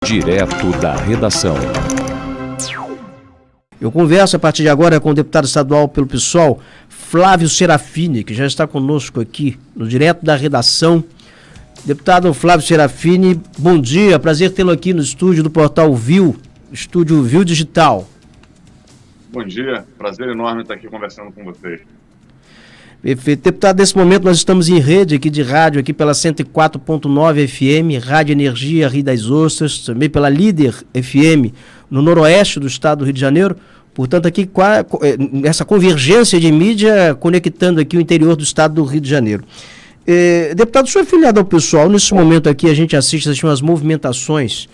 Direto da redação. Eu converso a partir de agora com o deputado estadual pelo PSOL, Flávio Serafini, que já está conosco aqui no Direto da Redação. Deputado Flávio Serafini, bom dia, prazer tê-lo aqui no estúdio do portal Viu, estúdio Viu Digital. Bom dia, prazer enorme estar aqui conversando com vocês. Perfeito. Deputado, nesse momento nós estamos em rede aqui de rádio, aqui pela 104.9 FM, Rádio Energia Rio das Ostras, também pela Líder FM, no noroeste do estado do Rio de Janeiro. Portanto, aqui essa convergência de mídia conectando aqui o interior do estado do Rio de Janeiro. Deputado, o senhor é filiado ao PSOL. Nesse momento aqui a gente assiste umas movimentações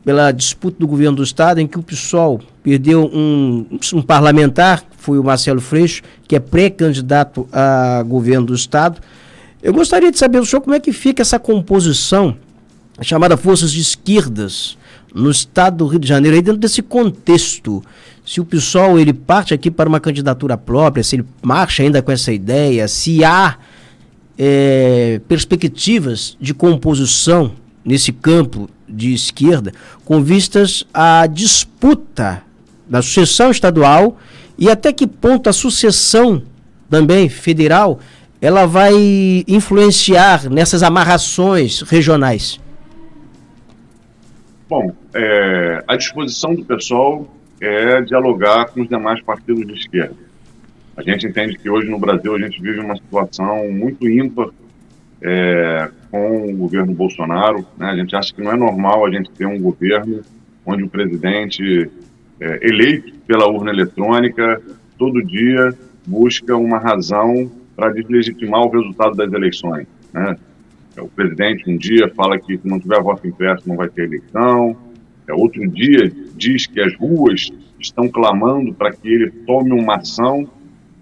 pela disputa do governo do estado, em que o PSOL perdeu um parlamentar, foi o Marcelo Freixo, que é pré-candidato a governo do estado. Eu gostaria de saber do senhor como é que fica essa composição, chamada forças de esquerdas, no estado do Rio de Janeiro, aí dentro desse contexto. Se o PSOL ele parte aqui para uma candidatura própria, se ele marcha ainda com essa ideia, se há perspectivas de composição nesse campo de esquerda, com vistas à disputa da sucessão estadual e até que ponto a sucessão também federal ela vai influenciar nessas amarrações regionais? Bom, a disposição do PSOL é dialogar com os demais partidos de esquerda. A gente entende que hoje no Brasil a gente vive uma situação muito ímpar com o governo Bolsonaro, né? A gente acha que não é normal a gente ter um governo onde o presidente eleito pela urna eletrônica todo dia busca uma razão para deslegitimar o resultado das eleições, né? O presidente um dia fala que se não tiver voto impresso não vai ter eleição, outro dia diz que as ruas estão clamando para que ele tome uma ação,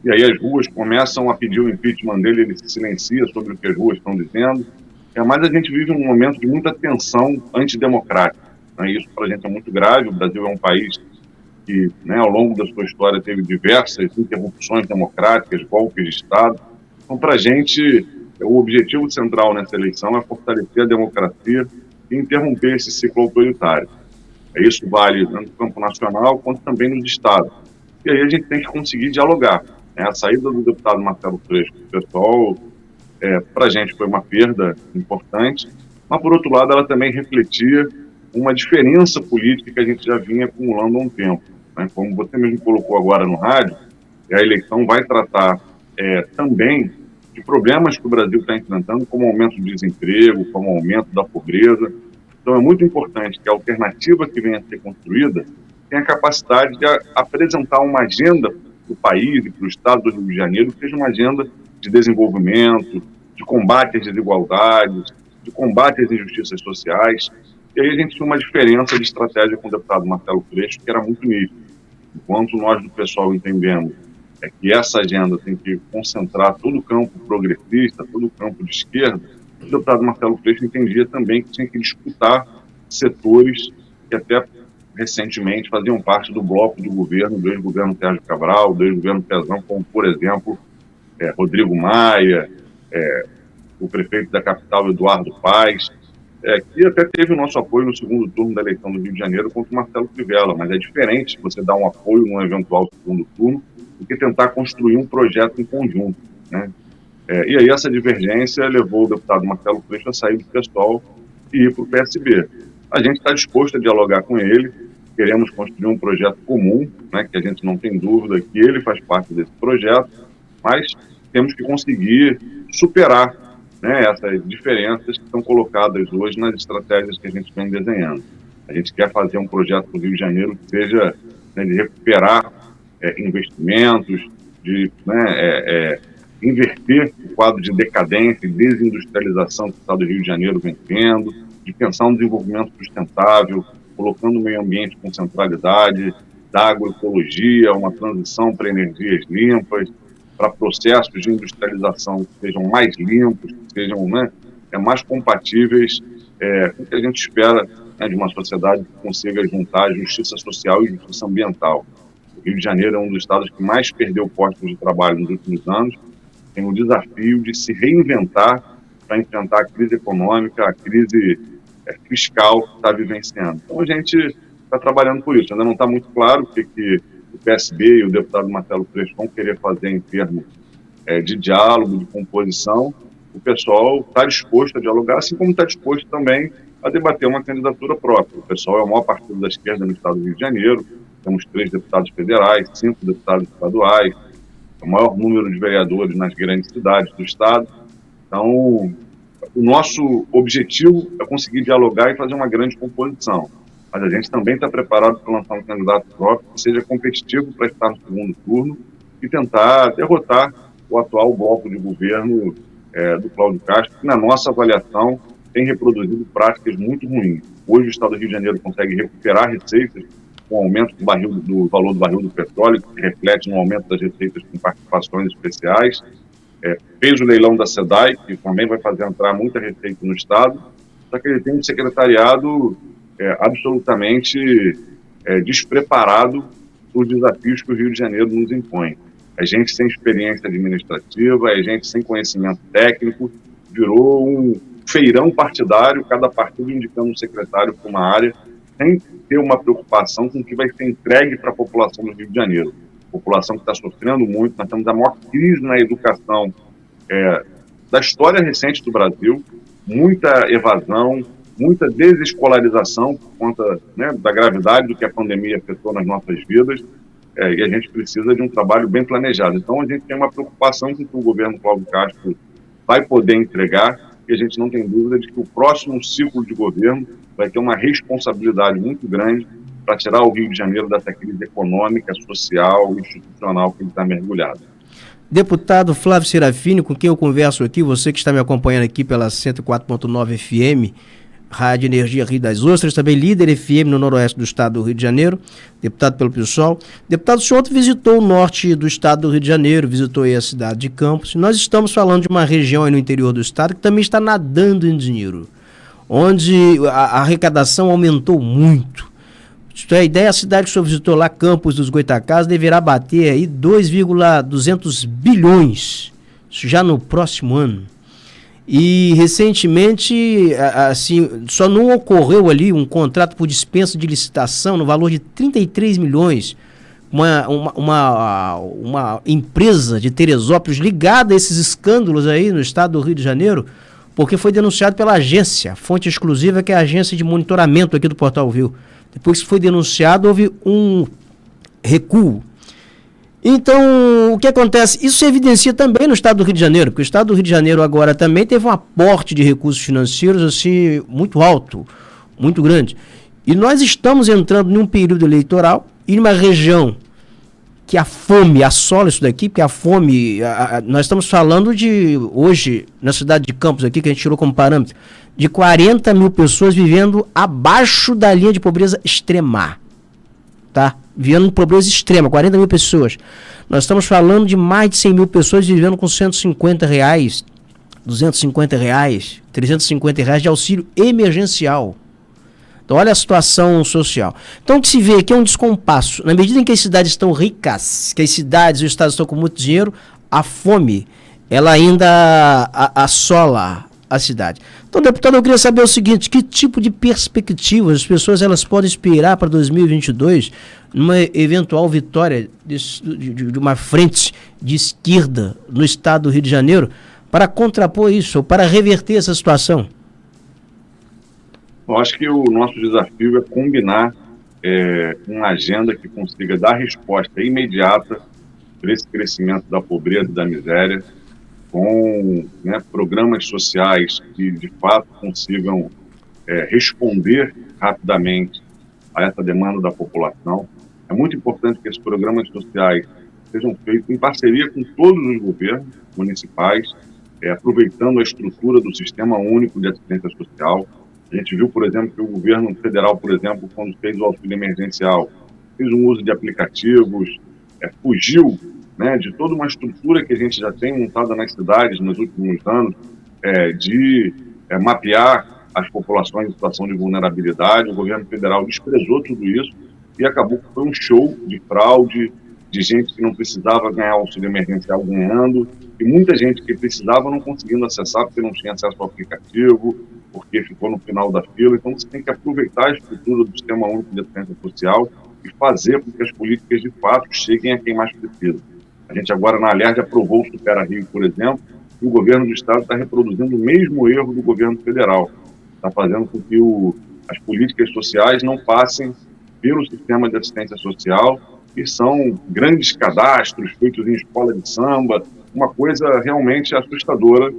e aí as ruas começam a pedir o impeachment dele, ele se silencia sobre o que as ruas estão dizendo. Mas a gente vive um momento de muita tensão antidemocrática, né? Isso para a gente é muito grave. O Brasil é um país que, né, ao longo da sua história teve diversas interrupções democráticas, golpes de Estado. Então, para a gente, o objetivo central nessa eleição é fortalecer a democracia e interromper esse ciclo autoritário. Isso vale tanto no campo nacional quanto também nos estados. E aí a gente tem que conseguir dialogar. A saída do deputado Marcelo Freixo do PSOL, para a gente foi uma perda importante, mas por outro lado ela também refletia uma diferença política que a gente já vinha acumulando há um tempo, né? Como você mesmo colocou agora no rádio, a eleição vai tratar também de problemas que o Brasil está enfrentando, como o aumento do desemprego, como o aumento da pobreza. Então é muito importante que a alternativa que venha a ser construída tenha a capacidade de apresentar uma agenda para o país e para o estado do Rio de Janeiro, que seja uma agenda de desenvolvimento, de combate às desigualdades, de combate às injustiças sociais. E aí a gente tinha uma diferença de estratégia com o deputado Marcelo Freixo, que era muito nítida. Enquanto nós do PSOL entendemos que essa agenda tem que concentrar todo o campo progressista, todo o campo de esquerda, o deputado Marcelo Freixo entendia também que tinha que disputar setores que até recentemente faziam parte do bloco do governo, do ex-governo Sérgio Cabral, do ex-governo Pezão, como, por exemplo, Rodrigo Maia, o prefeito da capital, Eduardo Paes, que até teve o nosso apoio no segundo turno da eleição do Rio de Janeiro contra o Marcelo Crivella, mas é diferente você dar um apoio num eventual segundo turno do que tentar construir um projeto em conjunto, né? E aí essa divergência levou o deputado Marcelo Freixo a sair do PSOL e ir para o PSB. A gente está disposto a dialogar com ele, queremos construir um projeto comum, né, que a gente não tem dúvida que ele faz parte desse projeto, mas temos que conseguir superar, né, essas diferenças que estão colocadas hoje nas estratégias que a gente vem desenhando. A gente quer fazer um projeto para o Rio de Janeiro que seja, né, de recuperar investimentos, de inverter o quadro de decadência e desindustrialização que o estado do Rio de Janeiro vem tendo, de pensar um desenvolvimento sustentável, colocando o meio ambiente com centralidade, da agroecologia, uma transição para energias limpas, para processos de industrialização que sejam mais limpos, que sejam, né, mais compatíveis com o que a gente espera, né, de uma sociedade que consiga juntar justiça social e justiça ambiental. O Rio de Janeiro é um dos estados que mais perdeu postos de trabalho nos últimos anos, tem o desafio de se reinventar para enfrentar a crise econômica, a crise fiscal que está vivenciando. Então, a gente está trabalhando por isso. Ainda não está muito claro o que o PSB e o deputado Marcelo Freixo vão querer fazer em termos de diálogo, de composição. O pessoal está disposto a dialogar, assim como está disposto também a debater uma candidatura própria. O pessoal é o maior partido da esquerda no estado do Rio de Janeiro, temos 3 deputados federais, 5 deputados estaduais, o maior número de vereadores nas grandes cidades do estado. Então, o nosso objetivo é conseguir dialogar e fazer uma grande composição. Mas a gente também está preparado para lançar um candidato próprio que seja competitivo para estar no segundo turno e tentar derrotar o atual bloco de governo do Cláudio Castro, que, na nossa avaliação, tem reproduzido práticas muito ruins. Hoje o estado do Rio de Janeiro consegue recuperar receitas com o aumento do valor do barril do petróleo, que reflete no aumento das receitas com participações especiais. Fez o leilão da SEDAI, que também vai fazer entrar muita receita no estado, só que ele tem um secretariado absolutamente despreparado para os desafios que o Rio de Janeiro nos impõe. A gente sem experiência administrativa, a gente sem conhecimento técnico, virou um feirão partidário, cada partido indicando um secretário para uma área, sem ter uma preocupação com o que vai ser entregue para a população do Rio de Janeiro. População que está sofrendo muito, nós temos a maior crise na educação da história recente do Brasil, muita evasão, muita desescolarização por conta da gravidade do que a pandemia afetou nas nossas vidas, e a gente precisa de um trabalho bem planejado. Então, a gente tem uma preocupação com que o governo Cláudio Castro vai poder entregar, e a gente não tem dúvida de que o próximo ciclo de governo vai ter uma responsabilidade muito grande para tirar o Rio de Janeiro dessa crise econômica, social, institucional que ele está mergulhado. Deputado Flávio Serafini, com quem eu converso aqui, você que está me acompanhando aqui pela 104.9 FM, Rádio Energia Rio das Ostras, também líder FM no noroeste do estado do Rio de Janeiro, deputado pelo PSOL. Deputado, o senhor visitou o norte do estado do Rio de Janeiro, visitou aí a cidade de Campos. Nós estamos falando de uma região aí no interior do estado que também está nadando em dinheiro, onde a arrecadação aumentou muito. Se tem a ideia, a cidade que o senhor visitou lá, Campos dos Goitacazes, deverá bater aí 2,200 bilhões, isso já no próximo ano. E recentemente, assim, só não ocorreu ali um contrato por dispensa de licitação no valor de 33 milhões. Uma empresa de Teresópolis ligada a esses escândalos aí no estado do Rio de Janeiro, porque foi denunciado pela agência, fonte exclusiva, que é a agência de monitoramento aqui do Portal Rio. Depois que foi denunciado, houve um recuo. Então, o que acontece? Isso se evidencia também no estado do Rio de Janeiro, porque o estado do Rio de Janeiro agora também teve um aporte de recursos financeiros assim, muito alto, muito grande. E nós estamos entrando num período eleitoral e numa região que a fome assola isso daqui, porque a fome, nós estamos falando de, hoje, na cidade de Campos aqui, que a gente tirou como parâmetro, de 40 mil pessoas vivendo abaixo da linha de pobreza extrema, tá? Vivendo em pobreza extrema, 40 mil pessoas. Nós estamos falando de mais de 100 mil pessoas vivendo com 150 reais, 250 reais, 350 reais de auxílio emergencial. Então, olha a situação social. Então, o que se vê aqui é um descompasso. Na medida em que as cidades estão ricas, que as cidades e os estados estão com muito dinheiro, a fome, ela ainda assola a cidade. Então, deputado, eu queria saber o seguinte: que tipo de perspectivas as pessoas elas podem esperar para 2022 numa eventual vitória de uma frente de esquerda no estado do Rio de Janeiro para contrapor isso, ou para reverter essa situação? Eu acho que o nosso desafio é combinar uma agenda que consiga dar resposta imediata para esse crescimento da pobreza e da miséria, com programas sociais que, de fato, consigam responder rapidamente a essa demanda da população. É muito importante que esses programas sociais sejam feitos em parceria com todos os governos municipais, aproveitando a estrutura do Sistema Único de Assistência Social. A gente viu, por exemplo, que o governo federal, por exemplo, quando fez o auxílio emergencial, fez um uso de aplicativos, fugiu de toda uma estrutura que a gente já tem montada nas cidades nos últimos anos, de mapear as populações em situação de vulnerabilidade. O governo federal desprezou tudo isso e acabou que foi um show de fraude, de gente que não precisava ganhar auxílio emergencial ganhando, e muita gente que precisava não conseguindo acessar porque não tinha acesso ao aplicativo, porque ficou no final da fila. Então você tem que aproveitar a estrutura do Sistema Único de Assistência Social e fazer com que as políticas de fato cheguem a quem mais precisa. A gente agora na Alerj aprovou o Supera Rio, por exemplo, e o governo do estado está reproduzindo o mesmo erro do governo federal. Está fazendo com que as políticas sociais não passem pelo sistema de assistência social, e são grandes cadastros feitos em escola de samba, uma coisa realmente assustadora,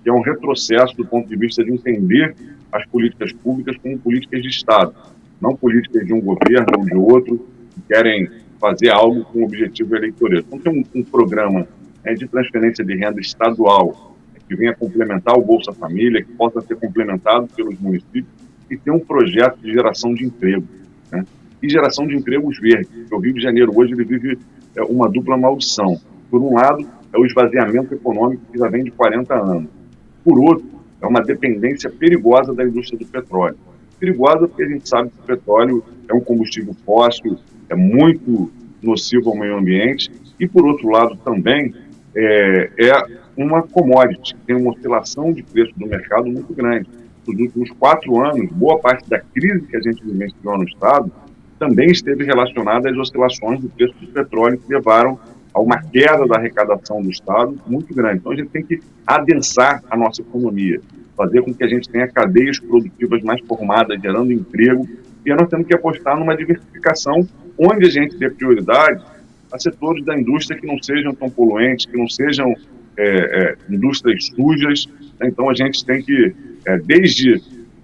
que é um retrocesso do ponto de vista de entender as políticas públicas como políticas de Estado, não políticas de um governo ou de outro que querem fazer algo com objetivo eleitoral. Então tem um programa de transferência de renda estadual que venha complementar o Bolsa Família, que possa ser complementado pelos municípios, e ter um projeto de geração de emprego, né? E geração de empregos verdes, porque o Rio de Janeiro hoje ele vive uma dupla maldição. Por um lado, é o esvaziamento econômico que já vem de 40 anos. Por outro, é uma dependência perigosa da indústria do petróleo. Perigosa porque a gente sabe que o petróleo é um combustível fóssil, é muito nocivo ao meio ambiente, e por outro lado também é uma commodity, tem uma oscilação de preço do mercado muito grande. Nos últimos 4 anos, boa parte da crise que a gente vivenciou no Estado também esteve relacionada às oscilações do preço do petróleo, que levaram a uma queda da arrecadação do Estado muito grande. Então a gente tem que adensar a nossa economia, fazer com que a gente tenha cadeias produtivas mais formadas, gerando emprego, e nós temos que apostar numa diversificação onde a gente dê prioridade a setores da indústria que não sejam tão poluentes, que não sejam indústrias sujas. Então a gente tem que, desde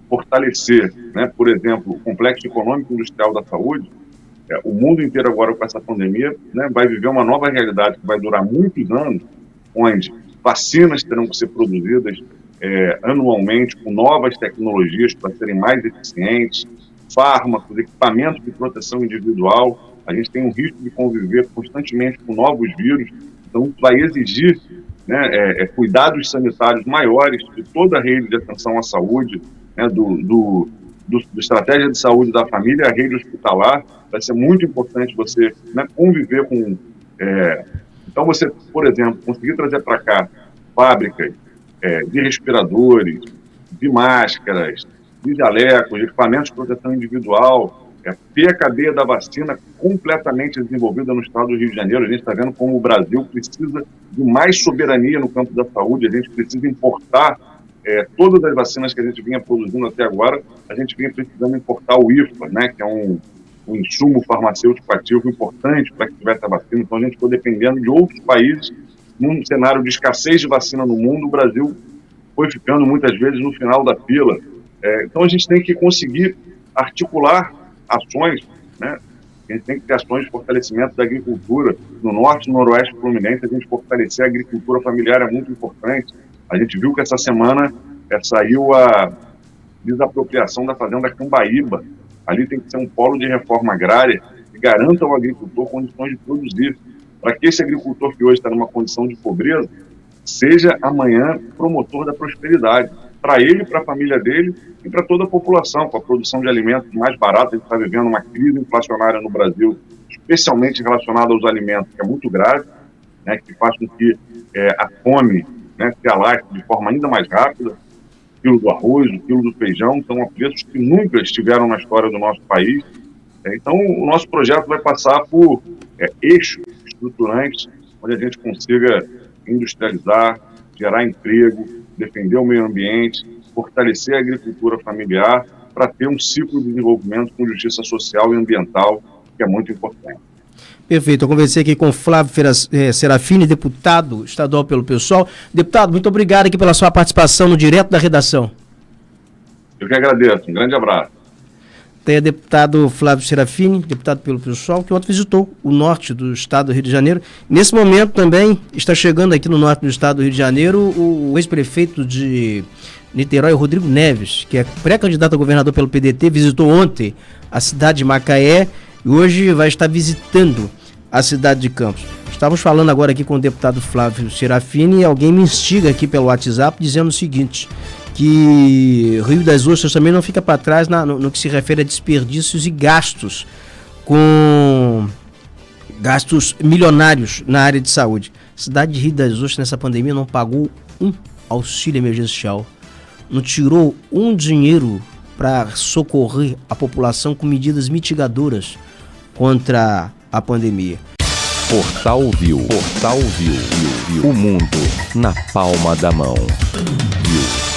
fortalecer, né, por exemplo, o complexo econômico industrial da saúde. O mundo inteiro agora com essa pandemia, né, vai viver uma nova realidade que vai durar muitos anos, onde vacinas terão que ser produzidas anualmente com novas tecnologias para serem mais eficientes, fármacos, equipamentos de proteção individual. A gente tem um risco de conviver constantemente com novos vírus, então isso vai exigir, né, cuidados sanitários maiores de toda a rede de atenção à saúde, né, do estratégia de saúde da família, a rede hospitalar. Vai ser muito importante você, né, conviver com... Então você, por exemplo, conseguir trazer para cá fábricas de respiradores, de máscaras, de jalecos, de equipamentos de proteção individual, ter a cadeia da vacina completamente desenvolvida no estado do Rio de Janeiro. A gente está vendo como o Brasil precisa de mais soberania no campo da saúde. A gente precisa importar todas as vacinas que a gente vinha produzindo até agora. A gente vinha precisando importar o IFA, né, que é um insumo farmacêutico ativo importante para que tivesse a vacina. Então a gente ficou dependendo de outros países. Num cenário de escassez de vacina no mundo, o Brasil foi ficando muitas vezes no final da fila. Então a gente tem que conseguir articular ações, né? A gente tem que ter ações de fortalecimento da agricultura. No norte e no noroeste fluminense, a gente fortalecer a agricultura familiar é muito importante. A gente viu que essa semana saiu a desapropriação da fazenda Cambaíba. Ali tem que ser um polo de reforma agrária que garanta ao agricultor condições de produzir, para que esse agricultor que hoje está numa condição de pobreza seja amanhã promotor da prosperidade, para ele, para a família dele e para toda a população, com a produção de alimentos mais barata. A gente está vivendo uma crise inflacionária no Brasil, especialmente relacionada aos alimentos, que é muito grave, né, que faz com que a fome, né, se alastre de forma ainda mais rápida. O quilo do arroz, o quilo do feijão estão a preços que nunca estiveram na história do nosso país. Então, o nosso projeto vai passar por eixos estruturantes, onde a gente consiga industrializar, gerar emprego, defender o meio ambiente, fortalecer a agricultura familiar, para ter um ciclo de desenvolvimento com justiça social e ambiental, que é muito importante. Perfeito, eu conversei aqui com Flávio Serafini, deputado estadual pelo PSOL. Deputado, muito obrigado aqui pela sua participação no Direto da Redação. Eu que agradeço, um grande abraço. Tem o deputado Flávio Serafini, deputado pelo PSOL, que ontem visitou o norte do estado do Rio de Janeiro. Nesse momento também está chegando aqui no norte do estado do Rio de Janeiro o ex-prefeito de Niterói, Rodrigo Neves, que é pré-candidato a governador pelo PDT, visitou ontem a cidade de Macaé e hoje vai estar visitando a cidade de Campos. Estávamos falando agora aqui com o deputado Flávio Serafini e alguém me instiga aqui pelo WhatsApp dizendo o seguinte, que Rio das Ostras também não fica para trás no que se refere a desperdícios e gastos com gastos milionários na área de saúde. A cidade de Rio das Ostras nessa pandemia não pagou um auxílio emergencial, não tirou um dinheiro para socorrer a população com medidas mitigadoras contra a pandemia. Portal Viu. O mundo na palma da mão. Viu.